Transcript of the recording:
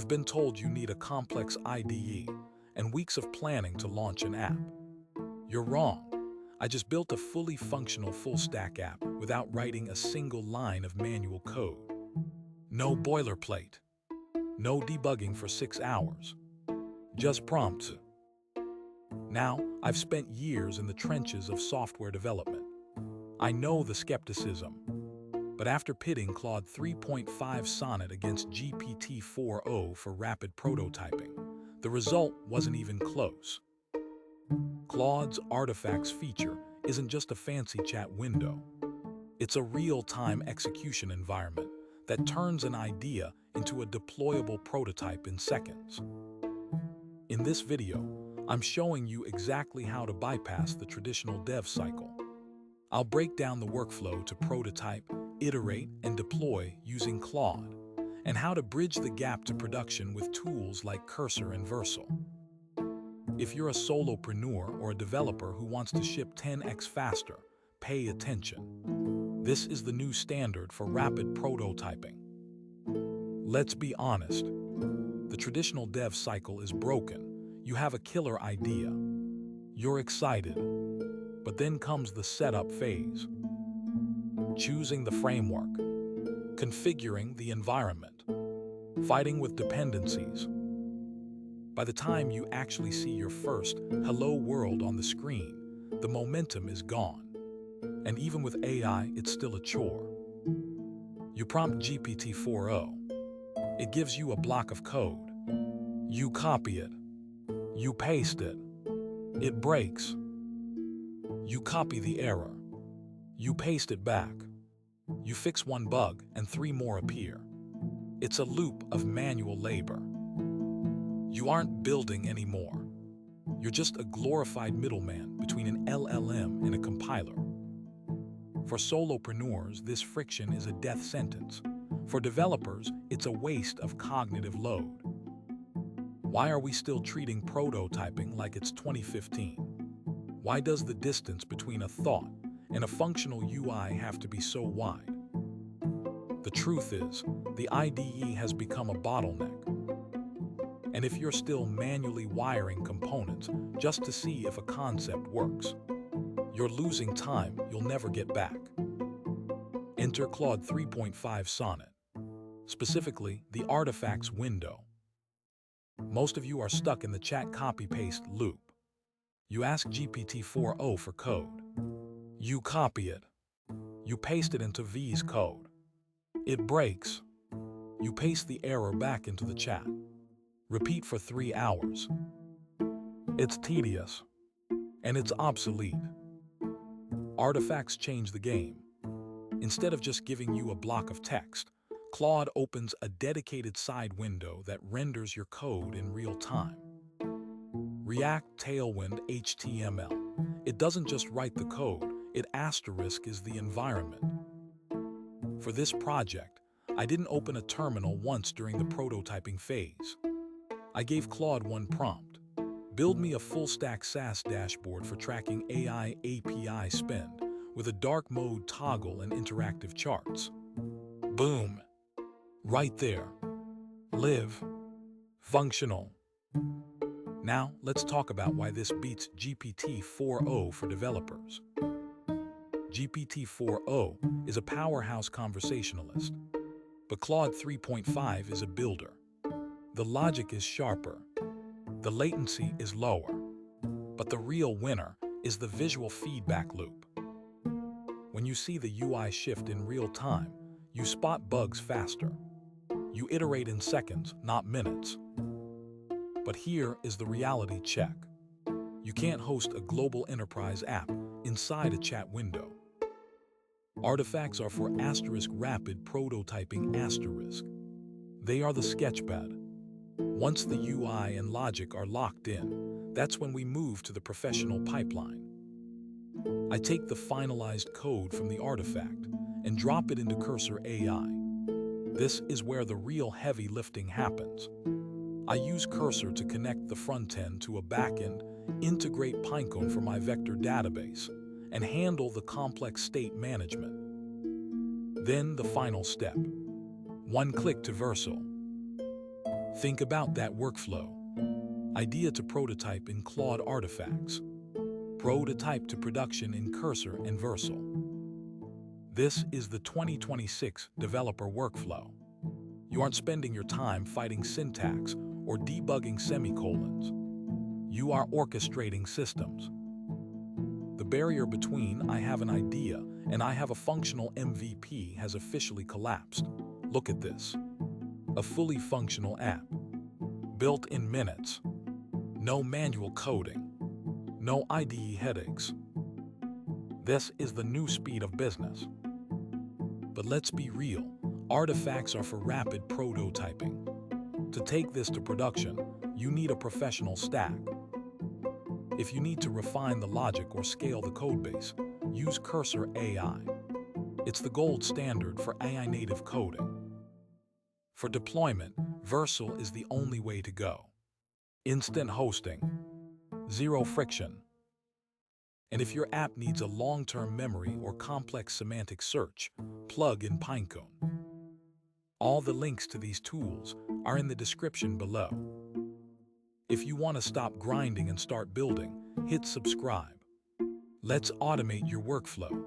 You've been told you need a complex IDE and weeks of planning to launch an app. You're wrong. I just built a fully functional full-stack app without writing a single line of manual code. No boilerplate. No debugging for 6 hours. Just prompts. Now, I've spent years in the trenches of software development. I know the skepticism. But after pitting Claude 3.5 Sonnet against GPT-4o for rapid prototyping, the result wasn't even close. Claude's Artifacts feature isn't just a fancy chat window. It's a real-time execution environment that turns an idea into a deployable prototype in seconds. In this video, I'm showing you exactly how to bypass the traditional dev cycle. I'll break down the workflow to prototype, iterate, and deploy using Claude, and how to bridge the gap to production with tools like Cursor and Versal. If you're a solopreneur or a developer who wants to ship 10x faster, pay attention. This is the new standard for rapid prototyping. Let's be honest. The traditional dev cycle is broken. You have a killer idea. You're excited. But then comes the setup phase. Choosing the framework. Configuring the environment. Fighting with dependencies. By the time you actually see your first hello world on the screen, the momentum is gone. And even with AI, it's still a chore. You prompt GPT-4o. It gives you a block of code. You copy it. You paste it. It breaks. You copy the error. You paste it back. You fix one bug and 3 more appear. It's a loop of manual labor. You aren't building anymore. You're just a glorified middleman between an LLM and a compiler. For solopreneurs, this friction is a death sentence. For developers, it's a waste of cognitive load. Why are we still treating prototyping like it's 2015? Why does the distance between a thought and a functional UI have to be so wide? The truth is, the IDE has become a bottleneck. And if you're still manually wiring components just to see if a concept works, you're losing time you'll never get back. Enter Claude 3.5 Sonnet, specifically the Artifacts window. Most of you are stuck in the chat copy-paste loop. You ask GPT-4o for code. You copy it. You paste it into V's code. It breaks. You paste the error back into the chat. Repeat for 3 hours. It's tedious. And it's obsolete. Artifacts change the game. Instead of just giving you a block of text, Claude opens a dedicated side window that renders your code in real time. React Tailwind HTML. It doesn't just write the code, it is the environment. For this project, I didn't open a terminal once during the prototyping phase. I gave Claude one prompt. Build me a full-stack SaaS dashboard for tracking AI API spend with a dark mode toggle and interactive charts. Boom. Right there. Live. Functional. Now, let's talk about why this beats GPT-4o for developers. GPT-4o is a powerhouse conversationalist, but Claude 3.5 is a builder. The logic is sharper. The latency is lower. But the real winner is the visual feedback loop. When you see the UI shift in real time, you spot bugs faster. You iterate in seconds, not minutes. But here is the reality check. You can't host a global enterprise app inside a chat window. Artifacts are for rapid prototyping. They are the sketchpad. Once the UI and logic are locked in, that's when we move to the professional pipeline. I take the finalized code from the artifact and drop it into Cursor AI. This is where the real heavy lifting happens. I use Cursor to connect the front end to a backend, integrate Pinecone for my vector database, and handle the complex state management. Then the final step. One click to Versal. Think about that workflow. Idea to prototype in Claude artifacts. Prototype to production in Cursor and Versal. This is the 2026 developer workflow. You aren't spending your time fighting syntax or debugging semicolons. You are orchestrating systems. The barrier between I have an idea and I have a functional MVP has officially collapsed. Look at this. A fully functional app. Built in minutes. No manual coding. No IDE headaches. This is the new speed of business. But let's be real, artifacts are for rapid prototyping. To take this to production, you need a professional stack. If you need to refine the logic or scale the codebase, use Cursor AI. It's the gold standard for AI-native coding. For deployment, Versal is the only way to go. Instant hosting, zero friction. And if your app needs a long-term memory or complex semantic search, plug in Pinecone. All the links to these tools are in the description below. If you want to stop grinding and start building, hit subscribe. Let's automate your workflow.